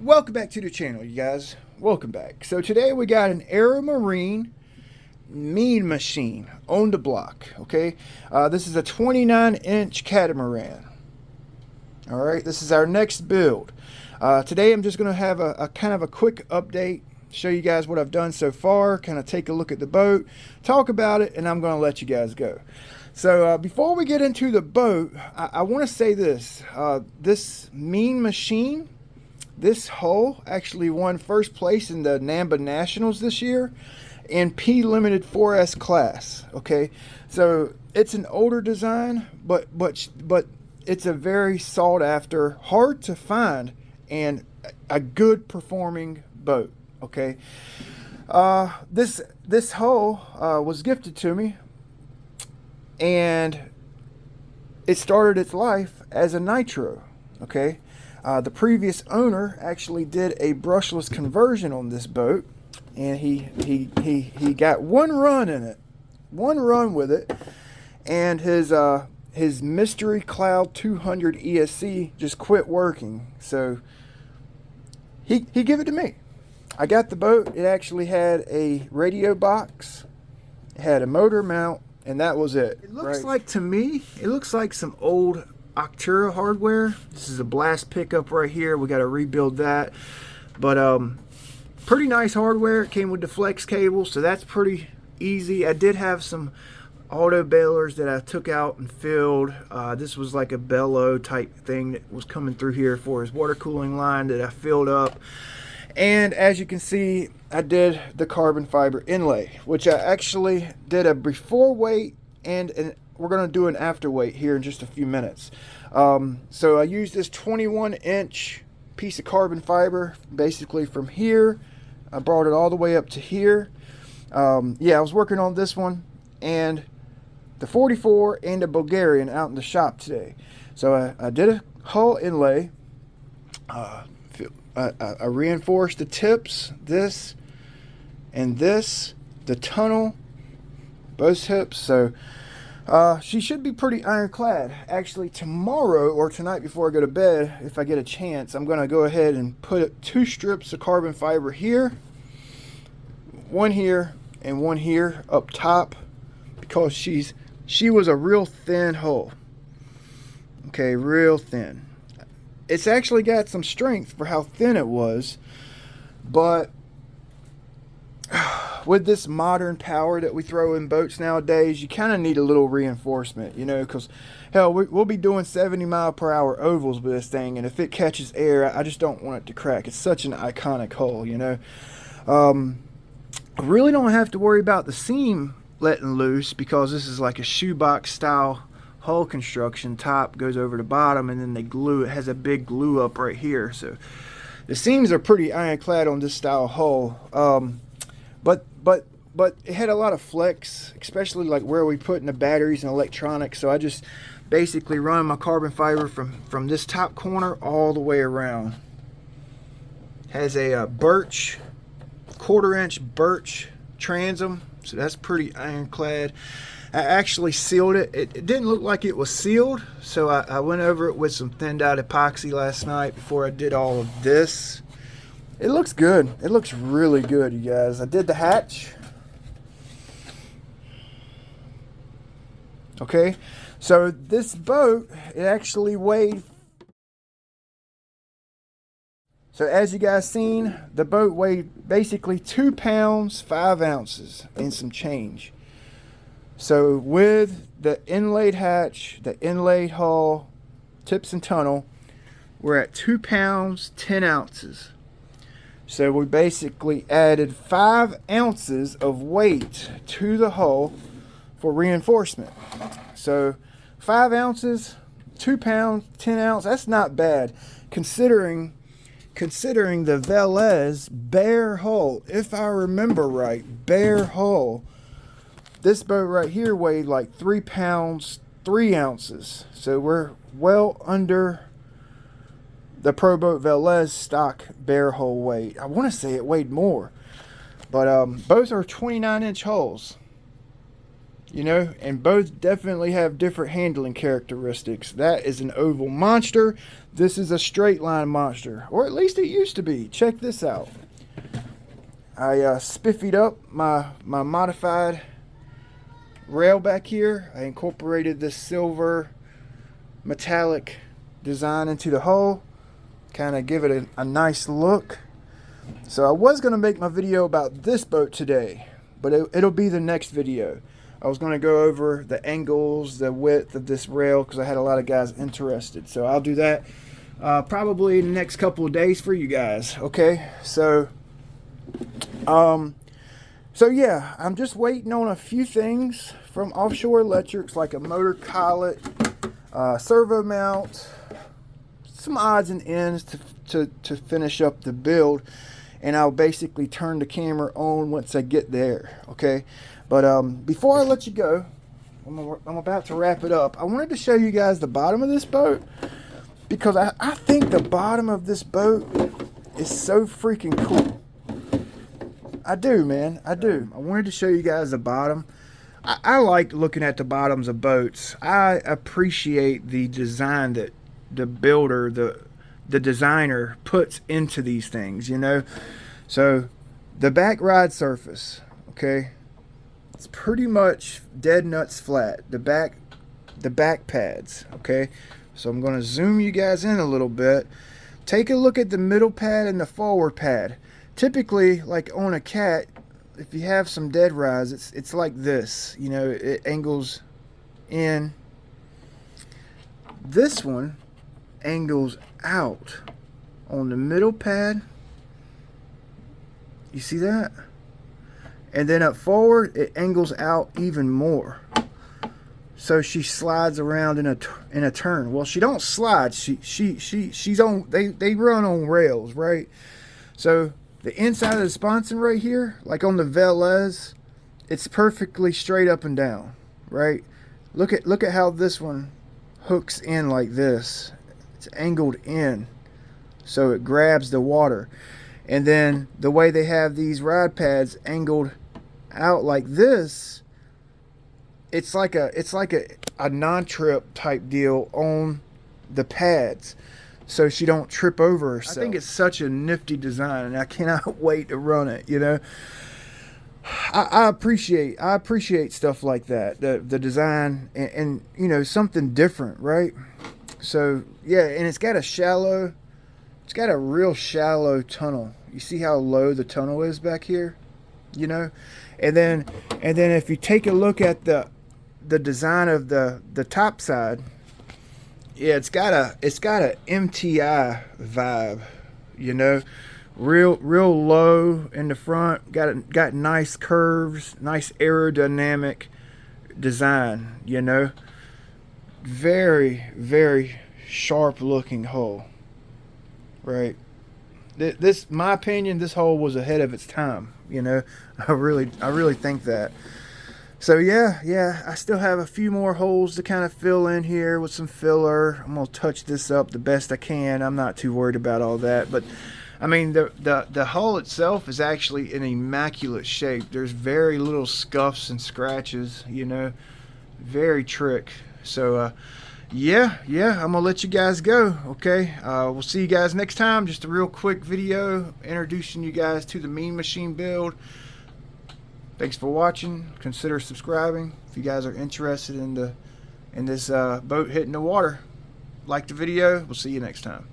Welcome back to the channel, you guys. Welcome back. So today we got an Aeromarine mean machine on the block. Okay, this is a 29-inch catamaran. All right, this is our next build. Today I'm just going to have a kind of a quick update, show you guys what I've done so far, kind of take a look at the boat, talk about it, and I'm going to let you guys go. So before we get into the boat, I want to say this. This mean machine, this hull actually won first place in the NAMBA Nationals this year in P Limited 4S class. Okay, so it's an older design, but it's a very sought after, hard to find, and a good performing boat. Okay, this hull was gifted to me, and it started its life as a nitro. Okay. The previous owner actually did a brushless conversion on this boat, and he got one run in it, one run with it, and his Mystery Cloud 200 ESC just quit working. So he gave it to me. I got the boat. It actually had a radio box, it had a motor mount, and that was it. It looks like, to me, it looks like some old Octura hardware. This is a blast pickup right here. We got to rebuild that, but pretty nice hardware. It came with the flex cable, so that's pretty easy. I did have some auto bailers that I took out and filled. This was like a bellow type thing that was coming through here for his water cooling line that I filled up. And as you can see, I did the carbon fiber inlay, which I actually did a before weight and we're going to do an after weight here in just a few minutes. So I used this 21-inch piece of carbon fiber, basically from here. I brought it all the way up to here. Yeah, I was working on this one and the 44 and the Bulgarian out in the shop today. So I did a hull inlay. I reinforced the tips, this and this, the tunnel, both hips. So she should be pretty ironclad. Actually, tomorrow or tonight before I go to bed, if I get a chance, I'm going to go ahead and put 2 strips of carbon fiber here, one here and one here up top, because she was a real thin hull. Okay, real thin. It's actually got some strength for how thin it was, but with this modern power that we throw in boats nowadays, you kind of need a little reinforcement, you know, because hell, we'll be doing 70-mile-per-hour ovals with this thing, and if it catches air, I just don't want it to crack. It's such an iconic hull, you know. I really don't have to worry about the seam letting loose, because this is like a shoebox style hull construction. Top goes over the bottom, and then they glue. It has a big glue up right here, so the seams are pretty ironclad on this style hull. But it had a lot of flex, especially like where we put in the batteries and electronics. So I just basically run my carbon fiber from this top corner all the way around. Has a birch, 1/4-inch birch transom, so that's pretty ironclad. I actually sealed it. It didn't look like it was sealed, so I went over it with some thinned out epoxy last night before I did all of this. It looks good. It looks really good, you guys. I did the hatch. Okay, so this boat, it actually weighed. So as you guys seen, the boat weighed basically 2 pounds 5 ounces and some change. So with the inlaid hatch, the inlaid hull, tips and tunnel, we're at 2 pounds 10 ounces. So we basically added 5 ounces of weight to the hull for reinforcement. So 5 ounces, 2 pounds 10 ounce, that's not bad considering the Velez bare hull. If I remember right, bare hull, this boat right here weighed like 3 pounds 3 ounces. So we're well under the Pro Boat Velez stock bare hull weight. I want to say it weighed more, but both are 29-inch hulls. you know, and both definitely have different handling characteristics. That is an oval monster. This is a straight line monster, or at least it used to be. Check this out. I spiffied up my modified rail back here. I incorporated this silver metallic design into the hull, kind of give it a nice look. So I was going to make my video about this boat today, but it'll be the next video. I was going to go over the angles, the width of this rail, because I had a lot of guys interested. So I'll do that probably in the next couple of days for you guys. Okay, so yeah, I'm just waiting on a few things from Offshore Electrics, like a motor collet, servo mount, some odds and ends to finish up the build, and I'll basically turn the camera on once I get there. Okay, but before I let you go, I'm about to wrap it up. I wanted to show you guys the bottom of this boat, because I think the bottom of this boat is so freaking cool. I do, man, I do. I wanted to show you guys the bottom. I like looking at the bottoms of boats. I appreciate the design that the builder, the designer puts into these things, you know. So the back ride surface, okay, it's pretty much dead nuts flat. The back pads, okay. So I'm going to zoom you guys in a little bit. Take a look at the middle pad and the forward pad. Typically, like on a cat, if you have some dead rides, it's like this, you know, it angles in. This one angles out on the middle pad. You see that? And then up forward, it angles out even more. So she slides around in a turn. Well, she don't slide. She's on. They run on rails, right? So the inside of the sponson right here, like on the Velez, it's perfectly straight up and down, right? Look at how this one hooks in like this. It's angled in, so it grabs the water. And then the way they have these ride pads angled out like this, it's like a non-trip type deal on the pads, so she don't trip over herself. I think it's such a nifty design, and I cannot wait to run it, you know. I appreciate stuff like that, the design, and you know, something different, right? So yeah, and it's got a real shallow tunnel. You see how low the tunnel is back here, you know. And then if you take a look at the design of the top side, yeah, it's got a MTI vibe, you know. Real low in the front, got nice curves, nice aerodynamic design, you know. Very sharp looking hull, right? This, my opinion, this hull was ahead of its time, you know. I really think that. So yeah, I still have a few more holes to kind of fill in here with some filler. I'm gonna touch this up the best I can. I'm not too worried about all that, but I mean, the hull itself is actually in immaculate shape. There's very little scuffs and scratches, you know, very trick. So yeah, I'm gonna let you guys go. Okay, we'll see you guys next time. Just a real quick video introducing you guys to the Mean Machine build. Thanks for watching. Consider subscribing if you guys are interested in this boat hitting the water. Like the video. We'll see you next time.